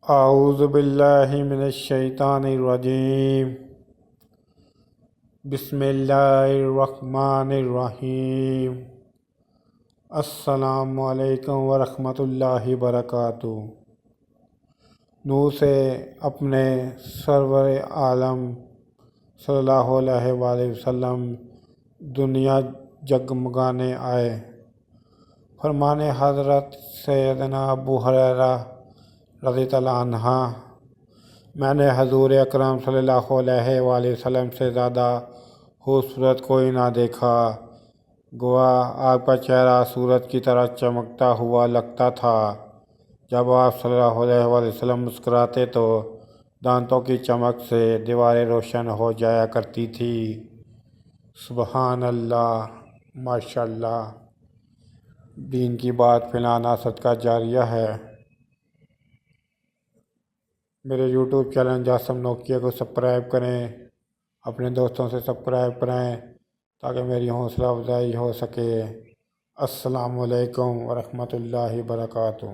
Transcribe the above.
اعوذ باللہ من الشیطان الرجیم بسم اللہ الرحمن الرحیم السلام علیکم ورحمۃ اللہ وبرکاتہ۔ نور سے اپنے سرور عالم صلی اللہ علیہ وآلہ وسلم دنیا جگمگانے آئے۔ فرمانے حضرت سیدنا ابو ہریرہ رضی اللہ عنہ، میں نے حضور اکرم صلی اللہ علیہ وآلہ وسلم سے زیادہ خوبصورت کوئی نہ دیکھا۔ گوا آپ کا چہرہ سورج کی طرح چمکتا ہوا لگتا تھا۔ جب آپ صلی اللہ علیہ وآلہ وسلم مسکراتے تو دانتوں کی چمک سے دیواریں روشن ہو جایا کرتی تھی۔ سبحان اللہ، ماشاء اللہ۔ دین کی بات پھیلانا صدقہ جاریہ ہے۔ میرے یوٹیوب چینل جاسم نوکیہ کو سبسکرائب کریں، اپنے دوستوں سے سبسکرائب کریں تاکہ میری حوصلہ افزائی ہو سکے۔ السلام علیکم ورحمۃ اللہ وبرکاتہ۔